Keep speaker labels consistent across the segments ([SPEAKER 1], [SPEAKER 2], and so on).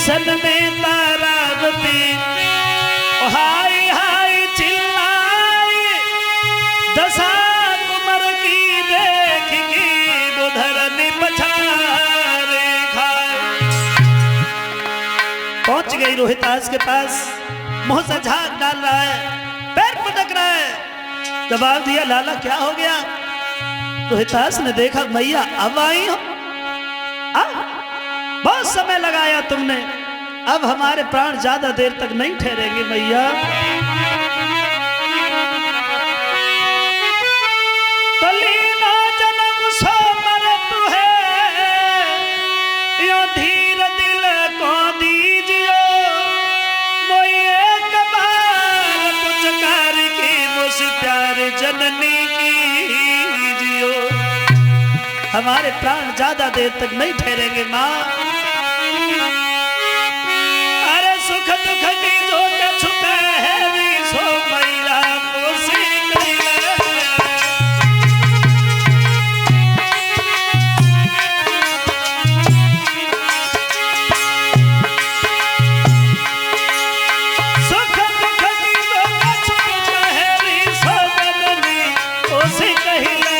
[SPEAKER 1] सन में तारावती हाय हाय चिल्लाई दशा कुमर की देख की बुधरनी पछारे खाए। पहुंच गई रोहितास के पास, मुंह से झाग डाल रहा है, पैर पटक रहा है। जवाब दिया लाला क्या हो गया? रोहितास ने देखा मैया अब आई हो, बहुत समय लगाया तुमने, अब हमारे प्राण ज्यादा देर तक नहीं ठहरेंगे मैया। तो लीना जन्म सो मरत है, यो धीर दिल को दीजियो, मोई एक बार कुछ करके मुझ प्यार जननी कीजियो। हमारे प्राण ज्यादा देर तक नहीं ठहरेंगे माँ। अरे सुख दुख की जो छुपे है भी सो मैया कोसी सुख दुख की जो छुपे है भी सो जननी कोसी कहिले।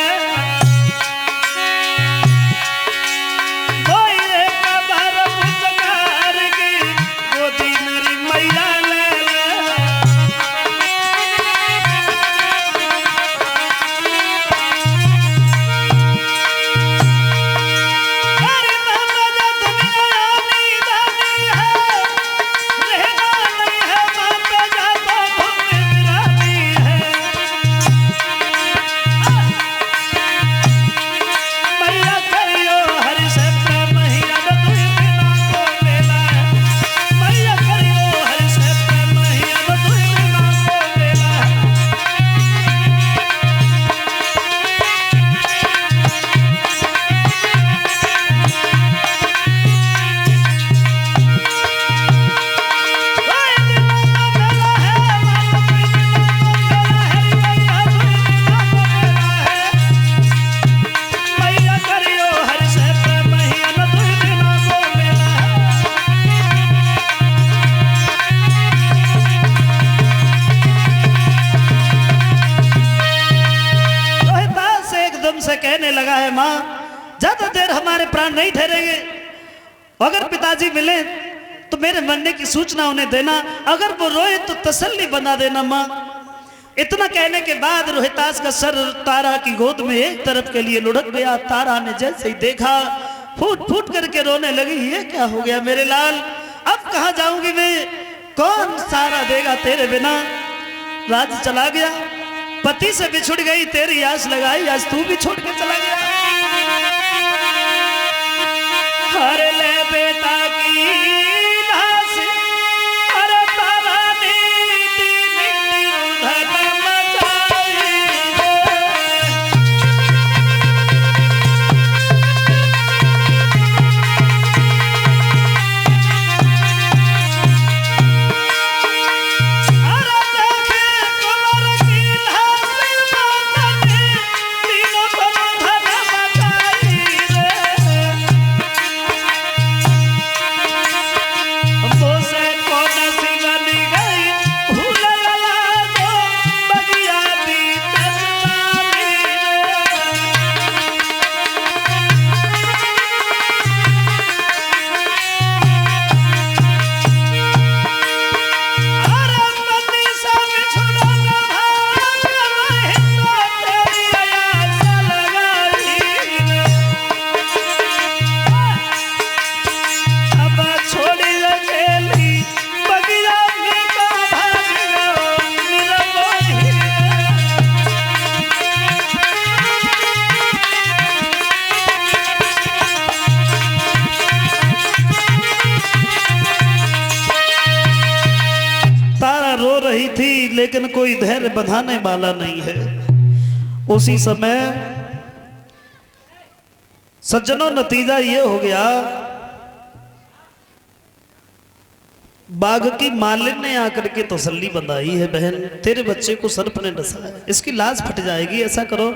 [SPEAKER 1] कहने लगा है माँ ज्यादा देर हमारे प्राण नहीं ठहरेंगे, अगर पिताजी मिले तो मेरे मरने की सूचना उन्हें देना, अगर वो रोए तो तसल्ली बना देना माँ। इतना कहने के बाद रोहितास का सर तारा की गोद में एक तरफ के लिए लुढ़क गया। तारा ने जैसे ही देखा फूट फूट करके रोने लगी, ये क्या हो गया मेरे लाल, अब कहाँ जाऊंगी मैं, कौन सहारा देगा तेरे बिना। राज चला गया, पति से बिछुड़ गई, तेरी आस लगाई, आज तू भी छोड़ के चला गया। हर ले बेटा की लाश, अरे तारा ने उधर मचाई। रही थी लेकिन कोई धैर्य बंधाने वाला नहीं है। उसी समय सज्जनों नतीजा ये हो गया, बाघ की मालिन ने आकर के तसल्ली बंधाई है, बहन तेरे बच्चे को सर्प ने डसा है, इसकी लाश फट जाएगी, ऐसा करो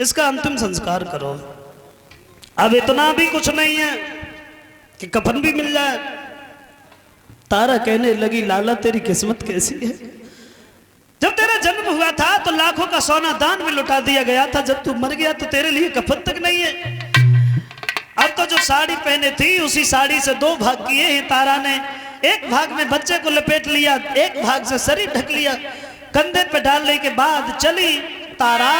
[SPEAKER 1] इसका अंतिम संस्कार करो। अब इतना भी कुछ नहीं है कि कफन भी मिल जाए, तारा कहने लगी, लाला तेरी किस्मत कैसी है। जब तेरा जन्म हुआ था तो लाखों का सोना दान में लुटा दिया गया था, जब तू मर गया तो तेरे लिए कफन तक नहीं है। अब तो जो साड़ी पहने थी उसी साड़ी से दो भाग किए हैं तारा ने। एक भाग में बच्चे को लपेट लिया, एक भाग से शरीर ढक लिया। कंधे पे डालने के बाद चली तारा।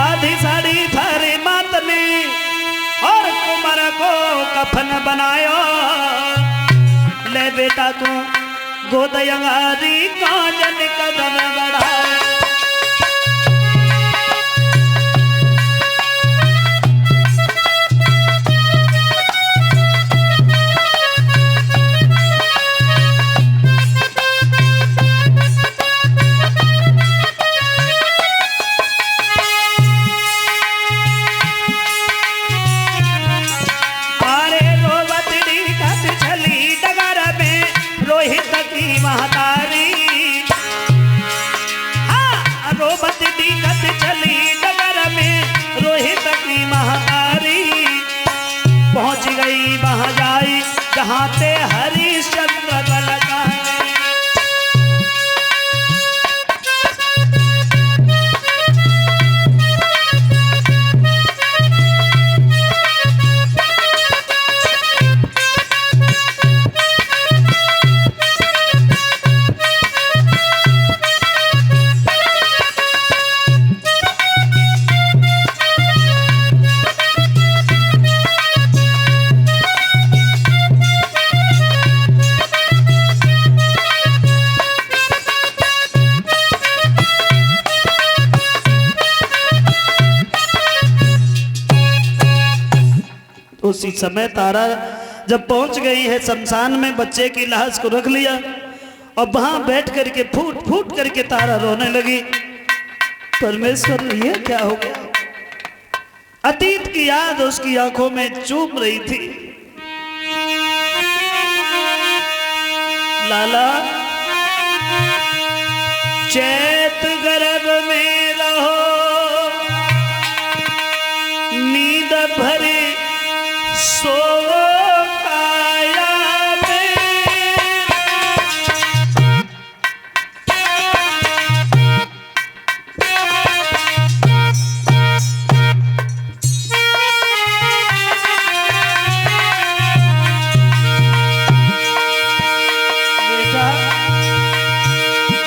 [SPEAKER 1] आधी साड़ी थारे मात ने और कुमार को कफन बनायो। ले बेटा को गोदयंगारी कांजन कदम बढ़ाओ। पहुंच गई वहां जाई जहां ते हरिश्चंद्र बलकाए। उसी समय तारा जब पहुंच गई है शमशान में, बच्चे की लाश को रख लिया और वहां बैठ करके फूट फूट करके तारा रोने लगी। परमेश्वर ये क्या हो गया। अतीत की याद उसकी आंखों में चूम रही थी। लाला चैत गर्भ में रहो, नींद भरे सो काया में। बेटा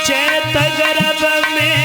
[SPEAKER 1] चैत गर्भ में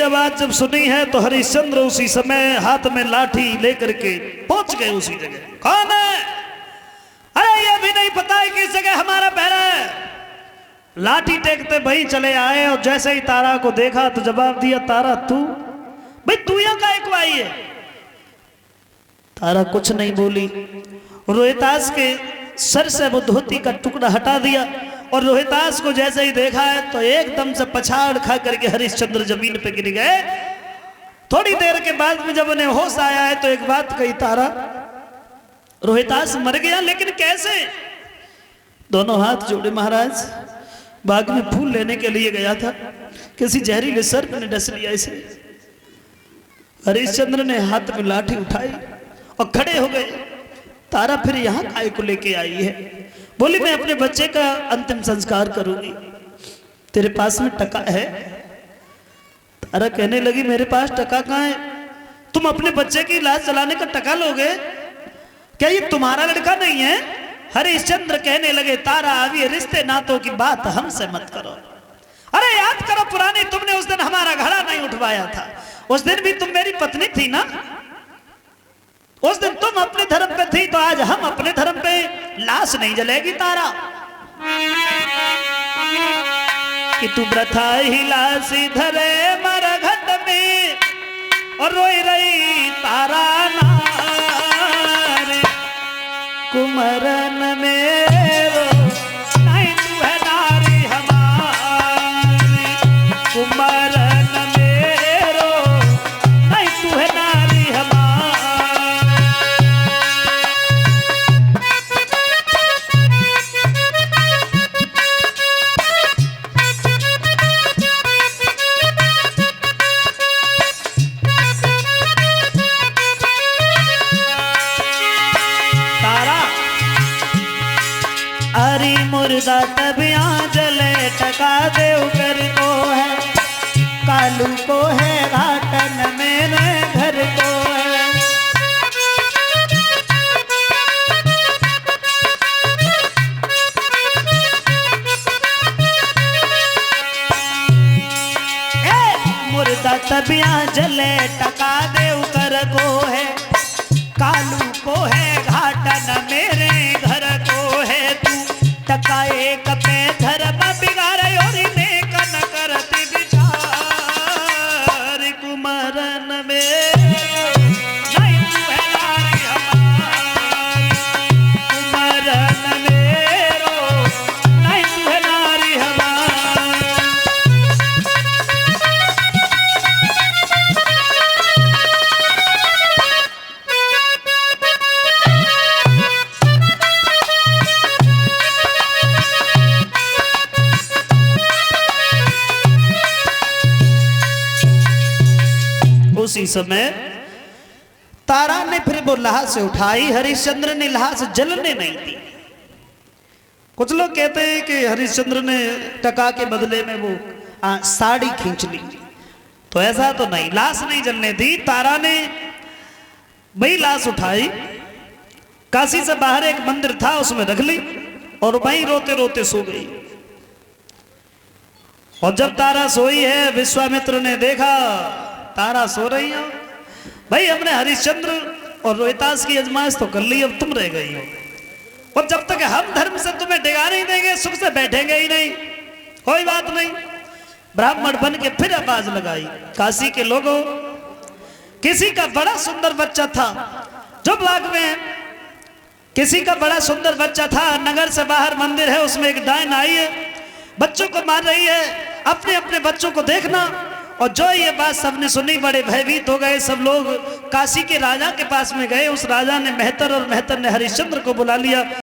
[SPEAKER 1] आवाज जब सुनी है तो हरिश्चंद्र उसी समय हाथ में लाठी लेकर के पहुंच गए उसी जगह। कौन है? अरे ये भी नहीं पता है किस जगह हमारा पहरा है। लाठी टेकते भाई चले आए और जैसे ही तारा को देखा तो जवाब दिया, तारा तू? भाई तू यहाँ का एक आई है? तारा कुछ नहीं बोली। रोहितास के सर से वो धोती का टुकड़ा हटा दिया और रोहितास को जैसे ही देखा है तो एकदम से पछाड़ खा करके हरिश्चंद्र जमीन पे गिर गए। थोड़ी देर के बाद में जब उन्हें होश आया है तो एक बात कही, तारा रोहितास मर गया, लेकिन कैसे? दोनों हाथ जोड़े महाराज, बाग में फूल लेने के लिए गया था, किसी जहरीले सर्प ने डस लिया इसे। हरिश्चंद्र ने हाथ में लाठी उठाई और खड़े हो गए। तारा फिर यहाँ काय को लेके आई है? बोली मैं अपने बच्चे का अंतिम संस्कार करूंगी, तेरे पास में टका है? तारा कहने लगी मेरे पास टका कहाँ है? तुम अपने बच्चे की लाश जलाने का टका लोगे? क्या ये तुम्हारा लड़का नहीं है? हरिश्चंद्र कहने लगे तारा अभी रिश्ते नातों की बात हमसे मत करो। अरे याद करो पुरानी, तुमने उस दिन हमारा घड़ा नहीं उठवाया था, उस दिन भी तुम मेरी पत्नी थी ना? उस दिन तुम अपने धर्म पे थी तो आज हम अपने धर्म पे। लाश नहीं जलेगी तारा कि तू प्रथा ही लाश धरे मरघट में और रोई रही तारा नारी कुमरन मेरो नहीं तू है नारी हमारी कुमरन मेरो नहीं तू है नारी हमारी। मुर्दा तबिया जले टका देव कर को है, कालू को है घाटन मेरे घर को है। मुर्दा तबिया जले टका देव कर को है, कालू को है घाटन मेरे घर को है। तू टका एक पे धर्म बिगाड़े और नेक न करती विचार कुमरन में नहीं तू है नारी हमारी कुमरन मेरो नहीं तू है नारी हमारी। उसी समय तारा ने फिर वो लाह से उठाई, हरिश्चंद्र ने लाह से जलने नहीं दी। कुछ लोग कहते हैं कि हरिश्चंद्र ने टका के बदले में वो साड़ी खींच ली, तो ऐसा तो नहीं, लाश नहीं जलने दी। तारा ने वही लाश उठाई, काशी से बाहर एक मंदिर था उसमें रख ली और वहीं रोते रोते सो गई। और जब तारा सोई है विश्वामित्र ने देखा तारा सो रही हो, भाई हमने हरिश्चंद्र और रोहितास की अजमाइश तो कर ली, अब तुम रह गई हो और जब तक हम धर्म से तुम्हें डिगा नहीं देंगे सुख से बैठेंगे ही नहीं। कोई बात नहीं। ब्राह्मण बन के फिर आवाज लगाई, काशी के लोगों, किसी का बड़ा सुंदर बच्चा था जो बाग में, किसी का बड़ा सुंदर बच्चा था, नगर से बाहर मंदिर है उसमें एक डायन आई है, बच्चों को मार रही है, अपने अपने बच्चों को देखना। और जो ये बात सबने सुनी बड़े भयभीत हो गए। सब लोग काशी के राजा के पास में गए। उस राजा ने मेहतर और मेहतर ने हरिश्चंद्र को बुला लिया।